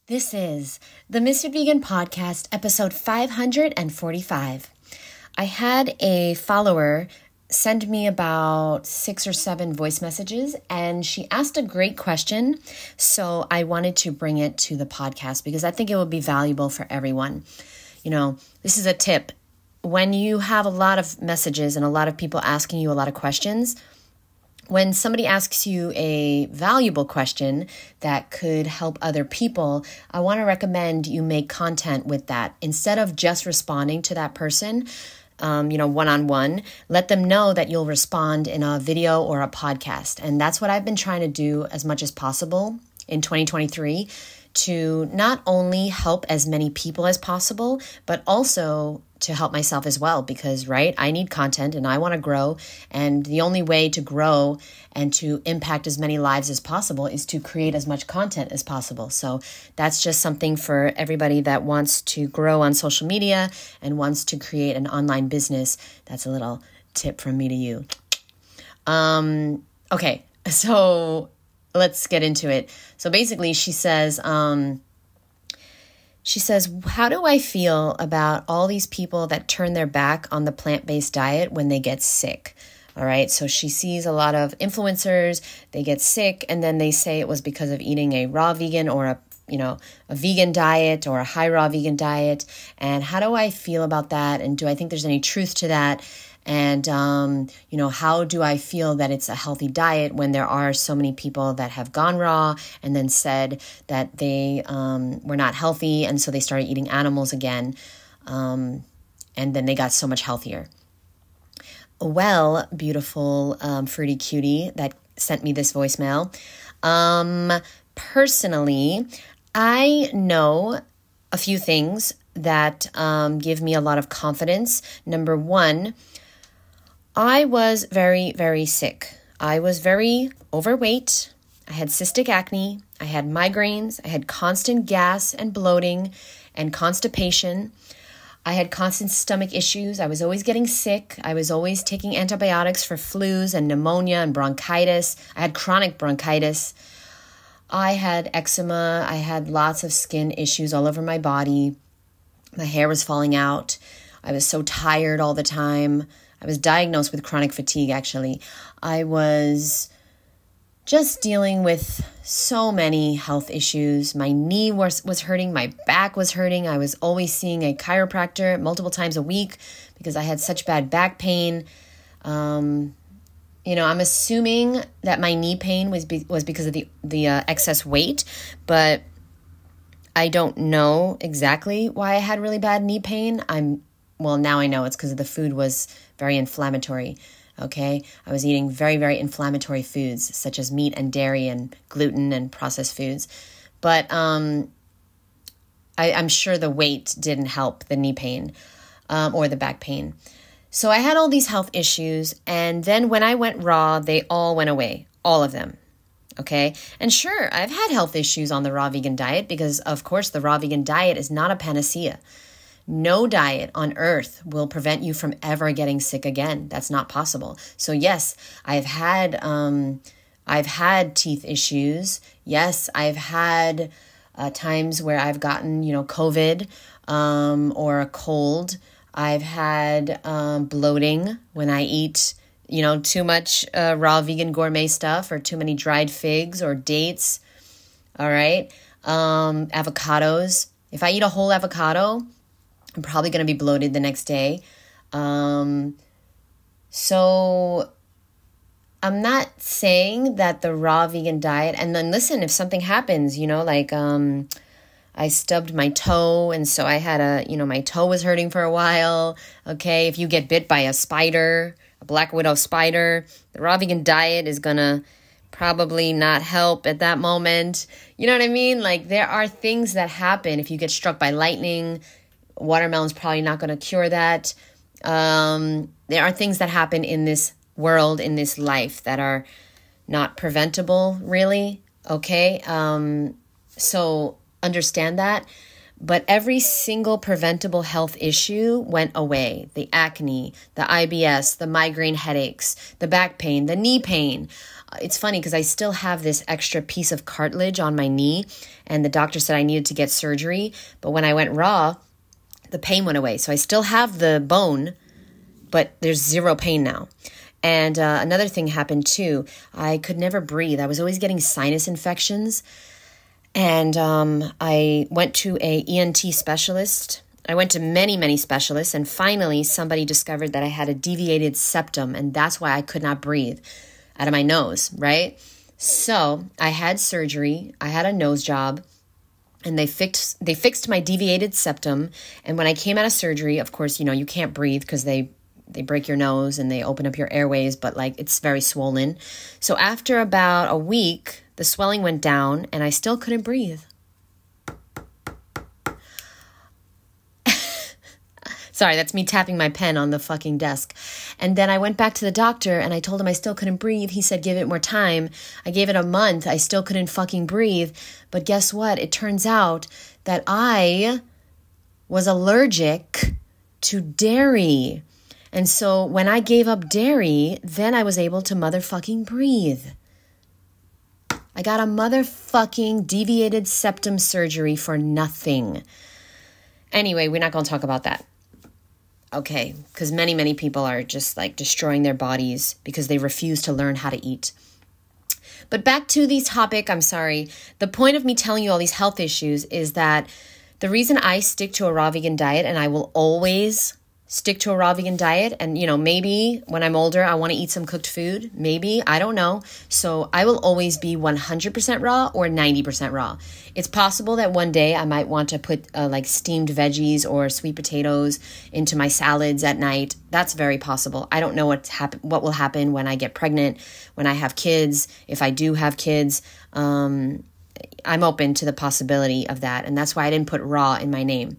This is the Ms.FitVegan podcast, episode 545. I had a follower send me about 6 or 7 voice messages, and she asked a great question, so I wanted to bring it to the podcast because I think it would be valuable for everyone. You know, this is a tip. When you have a lot of messages and a lot of people asking you a lot of questions, when somebody asks you a valuable question that could help other people, I want to recommend you make content with that. Instead of just responding to that person, one-on-one, let them know that you'll respond in a video or a podcast. And that's what I've been trying to do as much as possible in 2023 to not only help as many people as possible, but also to help myself as well because, right, I need content and I want to grow. And the only way to grow and to impact as many lives as possible is to create as much content as possible. So that's just something for everybody that wants to grow on social media and wants to create an online business. That's a little tip from me to you. Okay, so let's get into it. So basically she says, how do I feel about all these people that turn their back on the plant-based diet when they get sick? All right. So she sees a lot of influencers, they get sick, and then they say it was because of eating a raw vegan or a vegan diet or a high raw vegan diet. And how do I feel about that? And do I think there's any truth to that? And, how do I feel that it's a healthy diet when there are so many people that have gone raw and then said that they were not healthy and so they started eating animals again and then they got so much healthier? Well, beautiful fruity cutie that sent me this voicemail. Personally, I know a few things that give me a lot of confidence. Number one, I was very, very sick. I was very overweight. I had cystic acne. I had migraines. I had constant gas and bloating and constipation. I had constant stomach issues. I was always getting sick. I was always taking antibiotics for flus and pneumonia and bronchitis. I had chronic bronchitis. I had eczema. I had lots of skin issues all over my body. My hair was falling out. I was so tired all the time. I was diagnosed with chronic fatigue, actually. I was just dealing with so many health issues. My knee was hurting. My back was hurting. I was always seeing a chiropractor multiple times a week because I had such bad back pain. I'm assuming that my knee pain was because of the excess weight, but I don't know exactly why I had really bad knee pain. Now I know it's because the food was very inflammatory, okay? I was eating very, very inflammatory foods, such as meat and dairy and gluten and processed foods. But I'm sure the weight didn't help the knee pain or the back pain. So I had all these health issues, and then when I went raw, they all went away, all of them. Okay. And sure, I've had health issues on the raw vegan diet because, of course, the raw vegan diet is not a panacea. No diet on earth will prevent you from ever getting sick again. That's not possible. So yes, I've had teeth issues. Yes, I've had times where I've gotten, COVID or a cold. I've had bloating when I eat, too much raw vegan gourmet stuff or too many dried figs or dates. All right. Avocados. If I eat a whole avocado, I'm probably going to be bloated the next day. So I'm not saying that the raw vegan diet, and then listen, if something happens, I stubbed my toe, and so I had my toe was hurting for a while. Okay, if you get bit by a spider, a black widow spider, the raw vegan diet is going to probably not help at that moment. You know what I mean? Like, there are things that happen if you get struck by lightning. Watermelon's probably not going to cure that. There are things that happen in this world, in this life, that are not preventable, really. Okay? So understand that. But every single preventable health issue went away. The acne, the IBS, the migraine headaches, the back pain, the knee pain, It's funny because I still have this extra piece of cartilage on my knee, and the doctor said I needed to get surgery. But when I went raw, the pain went away. So I still have the bone, but there's zero pain now. And another thing happened too. I could never breathe. I was always getting sinus infections. And I went to a ENT specialist. I went to many, many specialists. And finally, somebody discovered that I had a deviated septum. And that's why I could not breathe out of my nose, right? So I had surgery. I had a nose job. And they fixed my deviated septum. And when I came out of surgery, of course, you can't breathe because they break your nose and they open up your airways, but like it's very swollen. So after about a week, the swelling went down and I still couldn't breathe. Sorry, that's me tapping my pen on the fucking desk. And then I went back to the doctor and I told him I still couldn't breathe. He said, give it more time. I gave it a month. I still couldn't fucking breathe. But guess what? It turns out that I was allergic to dairy. And so when I gave up dairy, then I was able to motherfucking breathe. I got a motherfucking deviated septum surgery for nothing. Anyway, we're not going to talk about that. Okay, because many, many people are just like destroying their bodies because they refuse to learn how to eat. But back to the topic, I'm sorry. The point of me telling you all these health issues is that the reason I stick to a raw vegan diet, and I will always stick to a raw vegan diet, and maybe when I'm older I want to eat some cooked food, maybe, I don't know. So I will always be 100% raw or 90% raw. It's possible that one day I might want to put like steamed veggies or sweet potatoes into my salads at night. That's very possible. I don't know what will happen when I get pregnant, when I have kids, if I do have kids. I'm open to the possibility of that, and that's why I didn't put raw in my name.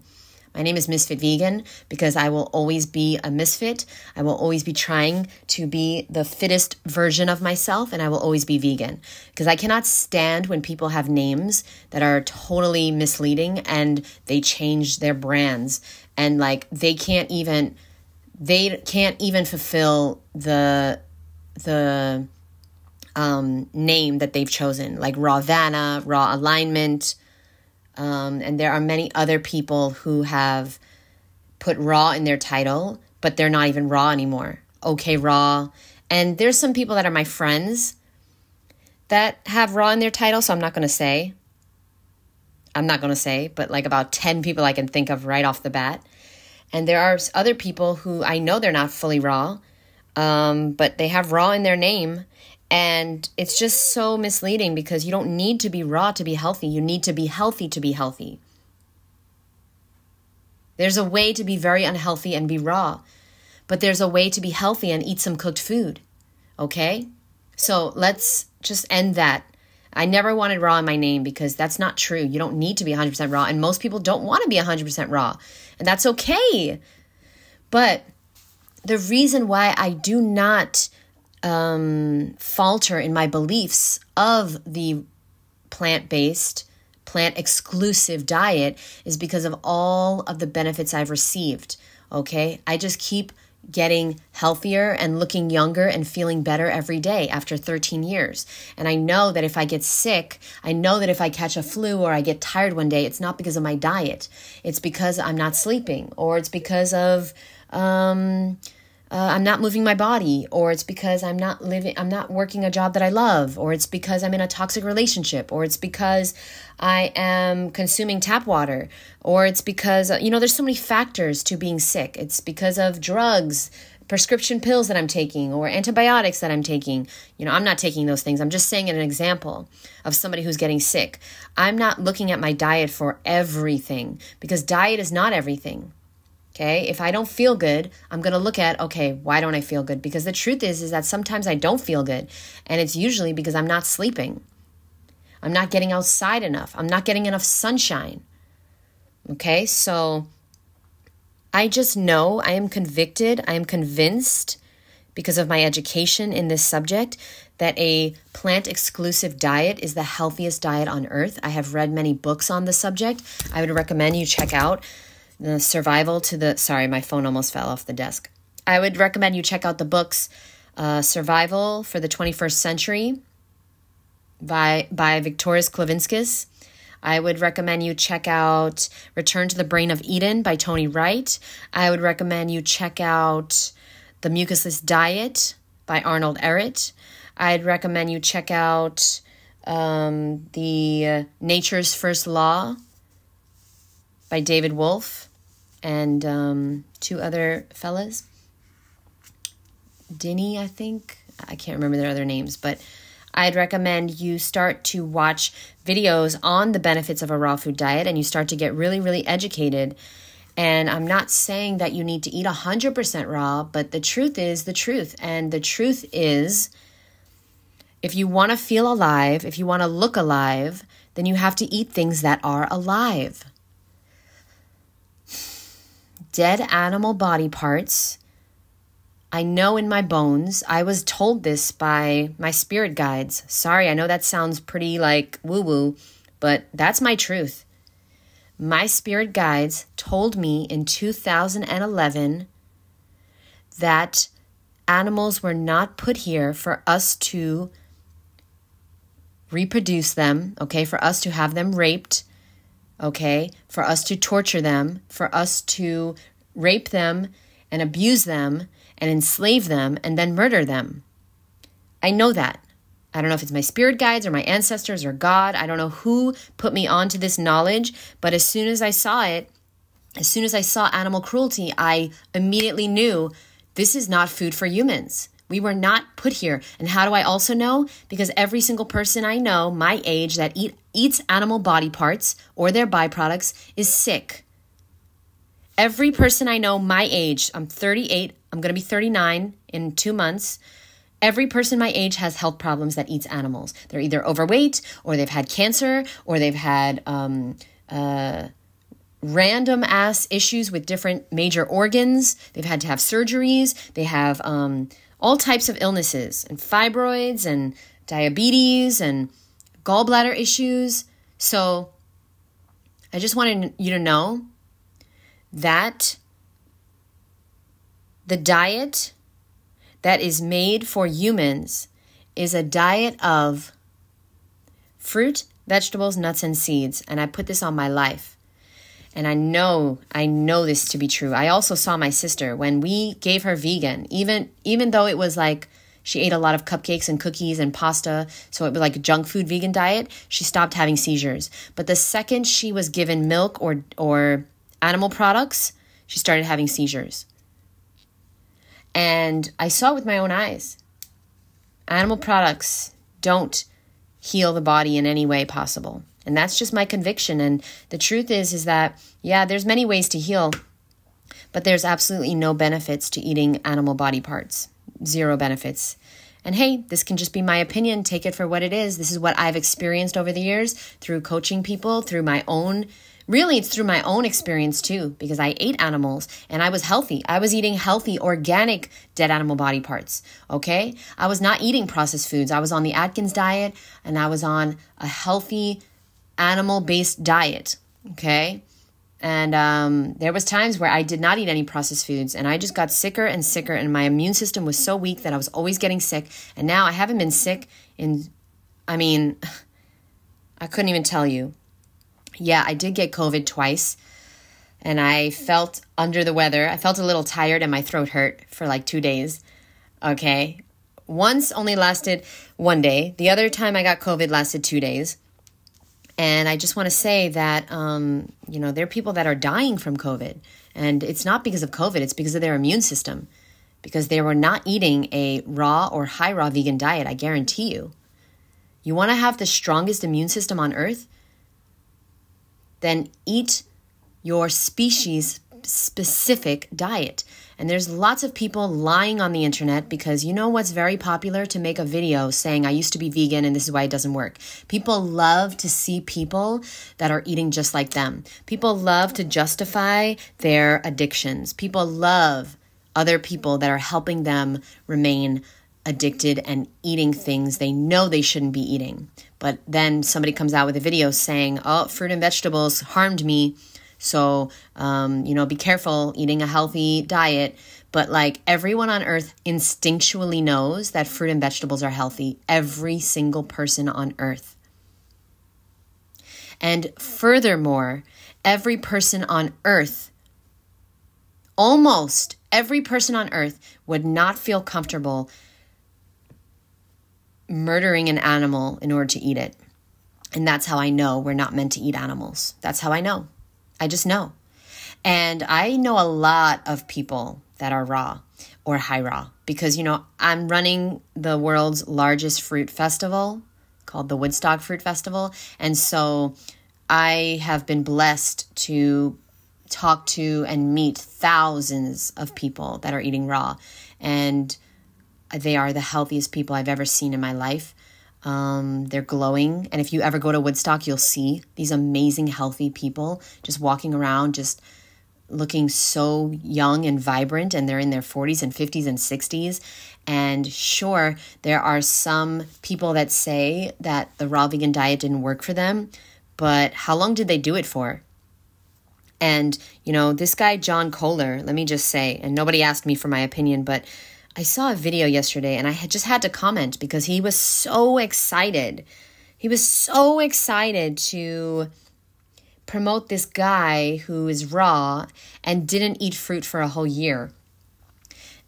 My name is Ms.FitVegan because I will always be a misfit. I will always be trying to be the fittest version of myself, and I will always be vegan because I cannot stand when people have names that are totally misleading and they change their brands and like they can't even fulfill the name that they've chosen, like Raw Vanna, Raw Alignment. And there are many other people who have put raw in their title, but they're not even raw anymore. Okay, raw. And there's some people that are my friends that have raw in their title, so I'm not going to say, but like about 10 people I can think of right off the bat. And there are other people who I know they're not fully raw, but they have raw in their name. And it's just so misleading because you don't need to be raw to be healthy. You need to be healthy to be healthy. There's a way to be very unhealthy and be raw, but there's a way to be healthy and eat some cooked food. Okay? So let's just end that. I never wanted raw in my name because that's not true. You don't need to be 100% raw, and most people don't want to be 100% raw, and that's okay. But the reason why I do not falter in my beliefs of the plant-based, plant-exclusive diet is because of all of the benefits I've received, okay? I just keep getting healthier and looking younger and feeling better every day after 13 years. And I know that if I get sick, I know that if I catch a flu or I get tired one day, it's not because of my diet. It's because I'm not sleeping, or it's because of I'm not moving my body, or it's because I'm not working a job that I love, or it's because I'm in a toxic relationship, or it's because I am consuming tap water, or it's because, there's so many factors to being sick. It's because of drugs, prescription pills that I'm taking, or antibiotics that I'm taking. I'm not taking those things. I'm just saying an example of somebody who's getting sick. I'm not looking at my diet for everything because diet is not everything. Okay, if I don't feel good, I'm going to look at, okay, why don't I feel good? Because the truth is that sometimes I don't feel good. And it's usually because I'm not sleeping. I'm not getting outside enough. I'm not getting enough sunshine. Okay, so I just know, I am convicted, I am convinced because of my education in this subject that a plant-exclusive diet is the healthiest diet on earth. I have read many books on the subject. I would recommend you check out Sorry, my phone almost fell off the desk. I would recommend you check out the books Survival for the 21st Century by Victoris Klavinskis. I would recommend you check out Return to the Brain of Eden by Tony Wright. I would recommend you check out The Mucusless Diet by Arnold Ehret. I'd recommend you check out the Nature's First Law by David Wolfe and two other fellas. Dinny, I think. I can't remember their other names, but I'd recommend you start to watch videos on the benefits of a raw food diet and you start to get really, really educated. And I'm not saying that you need to eat 100% raw, but the truth is the truth. And the truth is, if you want to feel alive, if you want to look alive, then you have to eat things that are alive. Dead animal body parts, I know in my bones. I was told this by my spirit guides. Sorry, I know that sounds pretty like woo-woo, but that's my truth. My spirit guides told me in 2011 that animals were not put here for us to reproduce them, okay, for us to have them raped, okay, for us to torture them, for us to rape them and abuse them and enslave them and then murder them. I know that. I don't know if it's my spirit guides or my ancestors or God. I don't know who put me onto this knowledge, but as soon as I saw it, as soon as I saw animal cruelty, I immediately knew this is not food for humans. We were not put here. And how do I also know? Because every single person I know, my age, that eats animal body parts or their byproducts is sick. Every person I know my age, I'm 38, I'm going to be 39 in 2 months. Every person my age has health problems that eats animals. They're either overweight or they've had cancer or they've had random ass issues with different major organs. They've had to have surgeries. They have all types of illnesses and fibroids and diabetes and gallbladder issues. So I just wanted you to know that the diet that is made for humans is a diet of fruit, vegetables, nuts, and seeds. And I put this on my life. And I know this to be true. I also saw my sister when we gave her vegan, even though it was like she ate a lot of cupcakes and cookies and pasta, so it was like a junk food vegan diet, she stopped having seizures. But the second she was given milk or animal products, she started having seizures. And I saw it with my own eyes. Animal products don't heal the body in any way possible. And that's just my conviction. And the truth is that, yeah, there's many ways to heal, but there's absolutely no benefits to eating animal body parts. Zero benefits. And hey, this can just be my opinion. Take it for what it is. This is what I've experienced over the years through coaching people, through my own, really it's through my own experience too, because I ate animals and I was healthy. I was eating healthy, organic, dead animal body parts, okay? I was not eating processed foods. I was on the Atkins diet and I was on a healthy animal-based diet, okay? And there was times where I did not eat any processed foods and I just got sicker and sicker and my immune system was so weak that I was always getting sick. And now I haven't been sick I couldn't even tell you. Yeah, I did get COVID twice and I felt under the weather. I felt a little tired and my throat hurt for like 2 days, okay? Once only lasted 1 day. The other time I got COVID lasted 2 days. And I just want to say that, there are people that are dying from COVID. And it's not because of COVID. It's because of their immune system. Because they were not eating a raw or high raw vegan diet, I guarantee you. You want to have the strongest immune system on earth? Then eat your species-specific diet. And there's lots of people lying on the internet because you know what's very popular? To make a video saying, I used to be vegan and this is why it doesn't work. People love to see people that are eating just like them. People love to justify their addictions. People love other people that are helping them remain addicted and eating things they know they shouldn't be eating. But then somebody comes out with a video saying, oh, fruit and vegetables harmed me, So, be careful eating a healthy diet. But like everyone on earth instinctually knows that fruit and vegetables are healthy. Every single person on earth. And furthermore, every person on earth, almost every person on earth would not feel comfortable murdering an animal in order to eat it. And that's how I know we're not meant to eat animals. That's how I know. I just know. And I know a lot of people that are raw or high raw because, I'm running the world's largest fruit festival called the Woodstock Fruit Festival. And so I have been blessed to talk to and meet thousands of people that are eating raw. And they are the healthiest people I've ever seen in my life. They're glowing. And if you ever go to Woodstock, you'll see these amazing, healthy people just walking around, just looking so young and vibrant. And they're in their 40s and 50s and 60s. And sure, there are some people that say that the raw vegan diet didn't work for them. But how long did they do it for? And, this guy, John Kohler, let me just say, and nobody asked me for my opinion, but I saw a video yesterday and I just had to comment because he was so excited. He was so excited to promote this guy who is raw and didn't eat fruit for a whole year.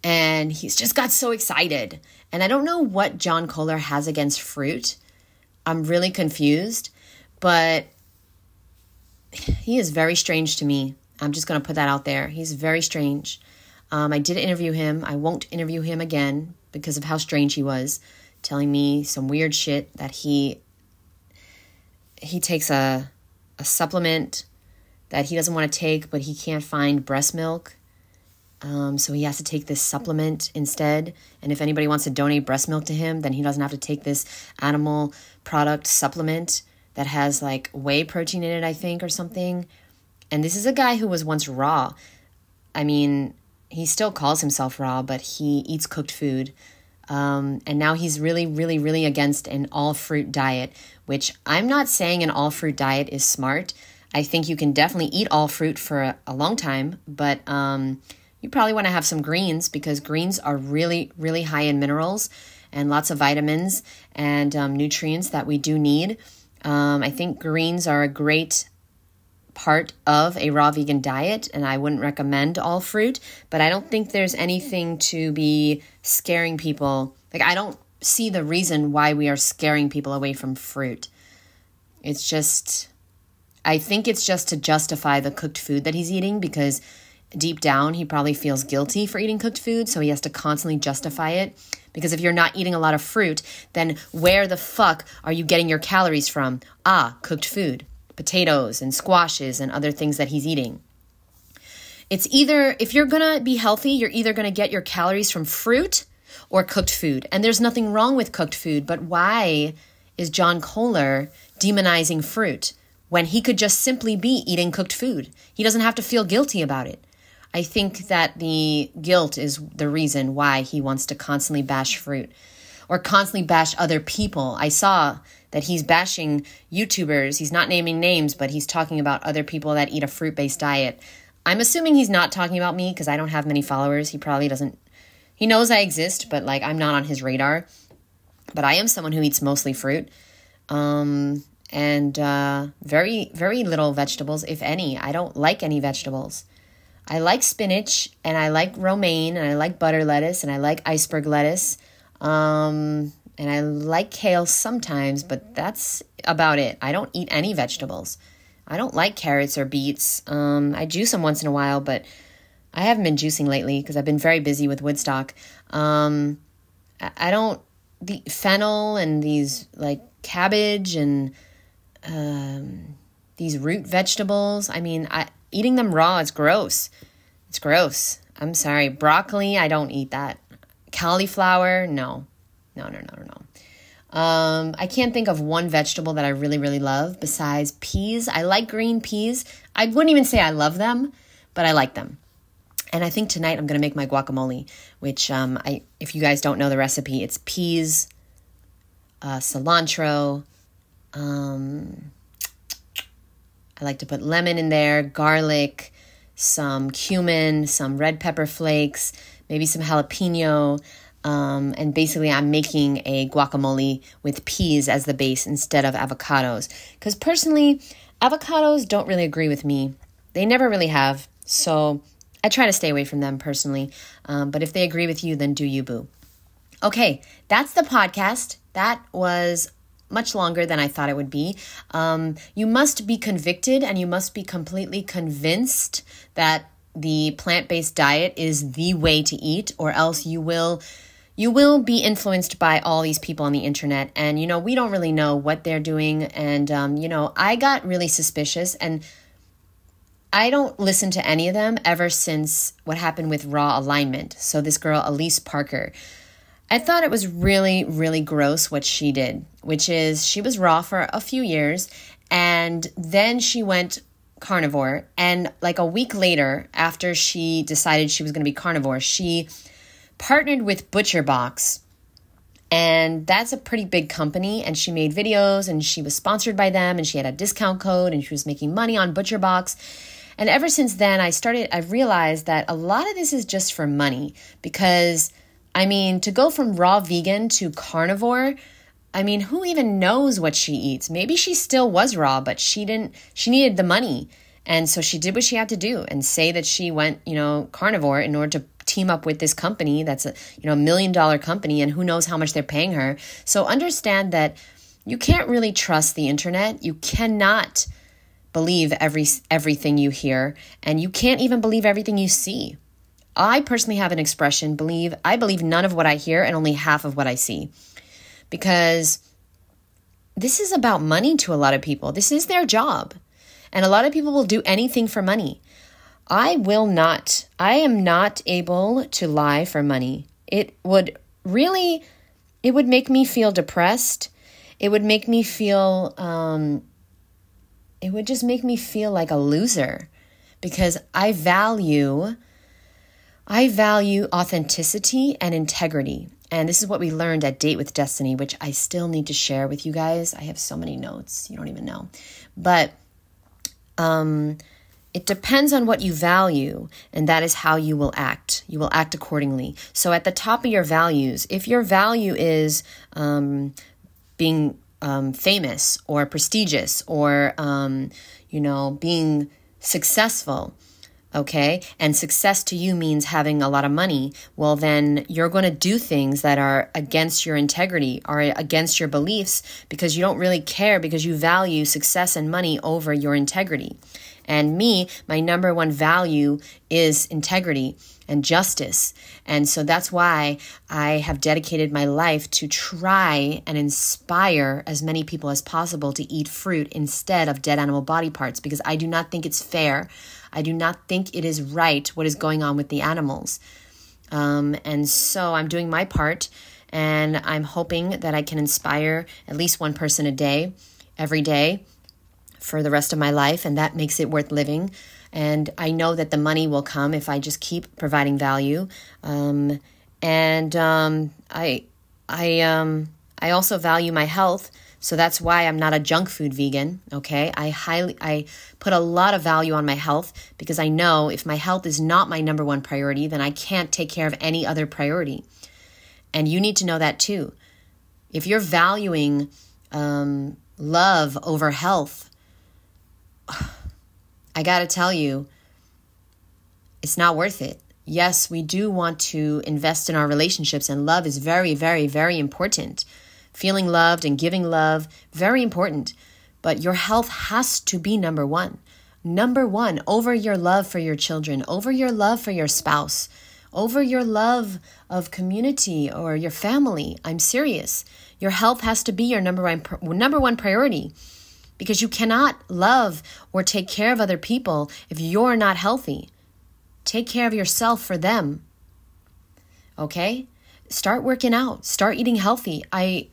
And he's just got so excited. And I don't know what John Kohler has against fruit. I'm really confused, but he is very strange to me. I'm just going to put that out there. He's very strange. I did interview him. I won't interview him again because of how strange he was, telling me some weird shit that he takes a supplement that he doesn't want to take, but he can't find breast milk. So he has to take this supplement instead. And if anybody wants to donate breast milk to him, then he doesn't have to take this animal product supplement that has like whey protein in it, I think, or something. And this is a guy who was once raw. I mean, he still calls himself raw, but he eats cooked food. And now he's really, really, really against an all-fruit diet, which I'm not saying an all-fruit diet is smart. I think you can definitely eat all fruit for a long time, but you probably want to have some greens because greens are really, really high in minerals and lots of vitamins and nutrients that we do need. I think greens are a great part of a raw vegan diet, and I wouldn't recommend all fruit, but I don't think there's anything to be scaring people. Like, I don't see the reason why we are scaring people away from fruit. I think it's just to justify the cooked food that he's eating because deep down he probably feels guilty for eating cooked food, so he has to constantly justify it. Because if you're not eating a lot of fruit, then where the fuck are you getting your calories from? Cooked food. Potatoes and squashes and other things that he's eating. It's either, if you're going to be healthy, you're either going to get your calories from fruit or cooked food. And there's nothing wrong with cooked food, but why is John Kohler demonizing fruit when he could just simply be eating cooked food? He doesn't have to feel guilty about it. I think that the guilt is the reason why he wants to constantly bash fruit or constantly bash other people. I saw that he's bashing YouTubers. He's not naming names, but he's talking about other people that eat a fruit-based diet. I'm assuming he's not talking about me because I don't have many followers. He probably doesn't. He knows I exist, but like I'm not on his radar. But I am someone who eats mostly fruit and very, very little vegetables, if any. I don't like any vegetables. I like spinach and I like romaine and I like butter lettuce and I like iceberg lettuce. And I like kale sometimes, but that's about it. I don't eat any vegetables. I don't like carrots or beets. I juice them once in a while, but I haven't been juicing lately because I've been very busy with Woodstock. The fennel and these like cabbage and these root vegetables. I mean, eating them raw is gross. It's gross. I'm sorry. Broccoli, I don't eat that. Cauliflower, no. I can't think of one vegetable that I really, really love besides peas. I like green peas. I wouldn't even say I love them, but I like them. And I think tonight I'm going to make my guacamole, which if you guys don't know the recipe, it's peas, cilantro. I I like to put lemon in there, garlic, some cumin, some red pepper flakes, maybe some jalapeno. And basically I'm making a guacamole with peas as the base instead of avocados. Because personally, avocados don't really agree with me. They never really have. So I try to stay away from them personally. But if they agree with you, then do you, boo. Okay, that's the podcast. That was much longer than I thought it would be. You must be convicted and you must be completely convinced that the plant-based diet is the way to eat, or else you will be influenced by all these people on the internet. And, we don't really know what they're doing. And, I got really suspicious, and I don't listen to any of them ever since what happened with Raw Alignment. So this girl, Elise Parker, I thought it was really, really gross what she did, which is she was raw for a few years, and then she went carnivore. And like a week later, after she decided she was going to be carnivore, she partnered with ButcherBox. And that's a pretty big company. And she made videos, and she was sponsored by them, and she had a discount code, and she was making money on ButcherBox. And ever since then, I realized that a lot of this is just for money, because to go from raw vegan to carnivore, who even knows what she eats? Maybe she still was raw, but she needed the money. And so she did what she had to do and say that she went, carnivore in order to team up with this company that's a $1 million company, and who knows how much they're paying her. So understand that you can't really trust the internet. You cannot believe everything you hear, and you can't even believe everything you see. I personally have an expression, I believe none of what I hear and only half of what I see. Because this is about money to a lot of people. This is their job. And a lot of people will do anything for money. I will not. I am not able to lie for money. It would make me feel depressed. It would make me feel, it would just make me feel like a loser, because I value authenticity and integrity. And this is what we learned at Date with Destiny, which I still need to share with you guys. I have so many notes, you don't even know. But it depends on what you value, and that is how you will act. You will act accordingly. So at the top of your values, if your value is being famous or prestigious or, being successful, okay, and success to you means having a lot of money, well, then you're going to do things that are against your integrity or against your beliefs, because you don't really care, because you value success and money over your integrity. And my number one value is integrity and justice. And so that's why I have dedicated my life to try and inspire as many people as possible to eat fruit instead of dead animal body parts, because I do not think it's fair. I do not think it is right what is going on with the animals. And so I'm doing my part, and I'm hoping that I can inspire at least one person a day, every day, for the rest of my life, and that makes it worth living. And I know that the money will come if I just keep providing value. I also value my health, so that's why I'm not a junk food vegan. Okay, I put a lot of value on my health, because I know if my health is not my number one priority, then I can't take care of any other priority. And you need to know that too. If you're valuing love over health, I got to tell you, it's not worth it. Yes, we do want to invest in our relationships, and love is very, very, very important. Feeling loved and giving love, very important. But your health has to be number one. Number one, over your love for your children, over your love for your spouse, over your love of community or your family. I'm serious. Your health has to be your number one priority. Because you cannot love or take care of other people if you're not healthy. Take care of yourself for them. Okay? Start working out. Start eating healthy. I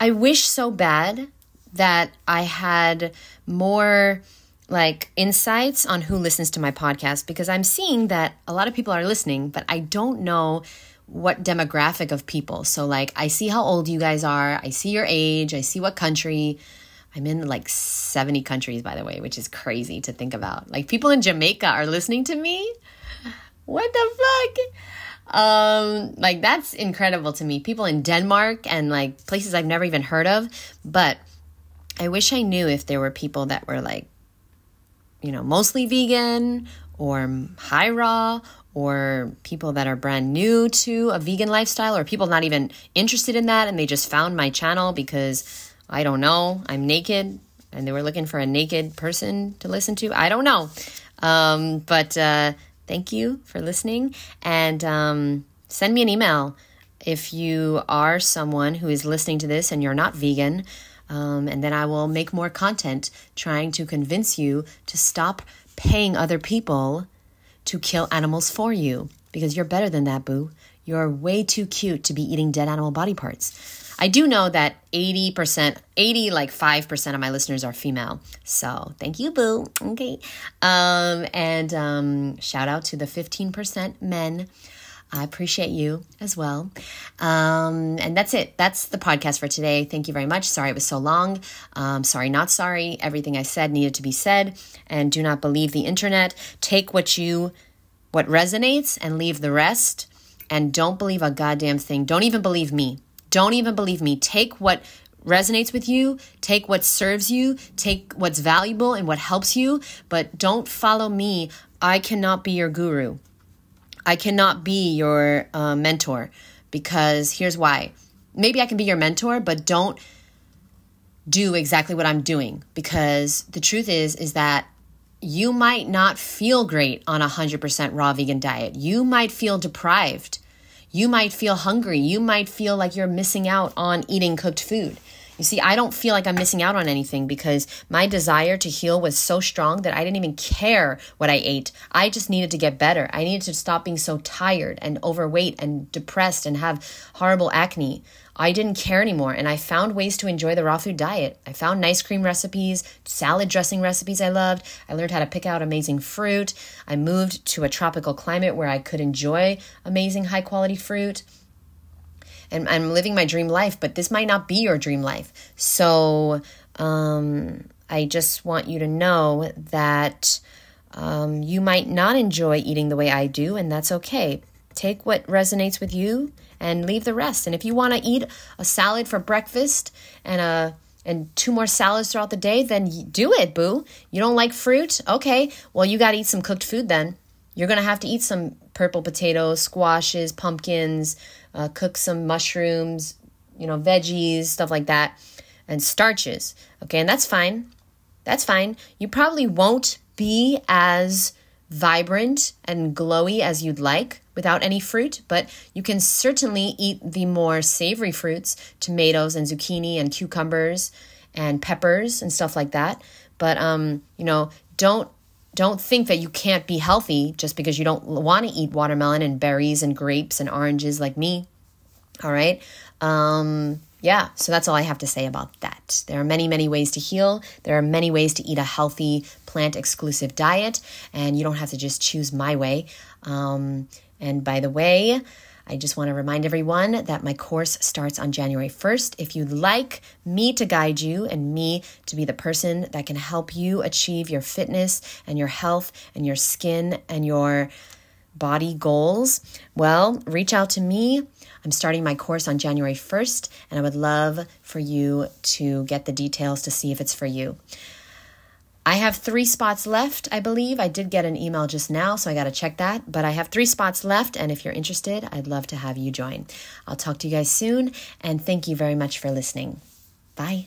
wish so bad that I had more insights on who listens to my podcast, because I'm seeing that a lot of people are listening, but I don't know what demographic of people. So I see how old you guys are. I see your age. I see what country. I'm in like 70 countries, by the way, which is crazy to think about. Like people in Jamaica are listening to me. What the fuck? Like that's incredible to me. People in Denmark and like places I've never even heard of. But I wish I knew if there were people that were like, mostly vegan or high raw, or people that are brand new to a vegan lifestyle, or people not even interested in that and they just found my channel because, I don't know, I'm naked and they were looking for a naked person to listen to. I don't know. But thank you for listening, and send me an email if you are someone who is listening to this and you're not vegan, and then I will make more content trying to convince you to stop paying other people to kill animals for you, because you're better than that, boo. You're way too cute to be eating dead animal body parts. I do know that 5% of my listeners are female. So thank you, boo. Okay. And shout out to the 15% men. I appreciate you as well. And that's it. That's the podcast for today. Thank you very much. Sorry it was so long. Sorry, not sorry. Everything I said needed to be said. And do not believe the internet. Take what resonates and leave the rest. And don't believe a goddamn thing. Don't even believe me. Don't even believe me. Take what resonates with you. Take what serves you. Take what's valuable and what helps you. But don't follow me. I cannot be your guru. I cannot be your mentor, because here's why. Maybe I can be your mentor, but don't do exactly what I'm doing, because the truth is that you might not feel great on a 100% raw vegan diet. You might feel deprived. You might feel hungry. You might feel like you're missing out on eating cooked food. You see, I don't feel like I'm missing out on anything, because my desire to heal was so strong that I didn't even care what I ate. I just needed to get better. I needed to stop being so tired and overweight and depressed and have horrible acne. I didn't care anymore, and I found ways to enjoy the raw food diet. I found nice cream recipes, salad dressing recipes I loved. I learned how to pick out amazing fruit. I moved to a tropical climate where I could enjoy amazing high-quality fruit. And I'm living my dream life, but this might not be your dream life. So I just want you to know that you might not enjoy eating the way I do, and that's okay. Take what resonates with you and leave the rest. And if you want to eat a salad for breakfast and 2 more salads throughout the day, then do it, boo. You don't like fruit? Okay, well, you got to eat some cooked food then. You're going to have to eat some purple potatoes, squashes, pumpkins, cook some mushrooms, veggies, stuff like that, and starches. Okay, and that's fine. That's fine. You probably won't be as vibrant and glowy as you'd like without any fruit, but you can certainly eat the more savory fruits, tomatoes and zucchini and cucumbers and peppers and stuff like that. But, don't think that you can't be healthy just because you don't want to eat watermelon and berries and grapes and oranges like me. All right. Yeah. So that's all I have to say about that. There are many, many ways to heal. There are many ways to eat a healthy plant-exclusive diet, and you don't have to just choose my way. And by the way, I just want to remind everyone that my course starts on January 1st. If you'd like me to guide you and me to be the person that can help you achieve your fitness and your health and your skin and your body goals, well, reach out to me. I'm starting my course on January 1st, and I would love for you to get the details to see if it's for you. I have 3 spots left, I believe. I did get an email just now, so I got to check that. But I have 3 spots left, and if you're interested, I'd love to have you join. I'll talk to you guys soon, and thank you very much for listening. Bye.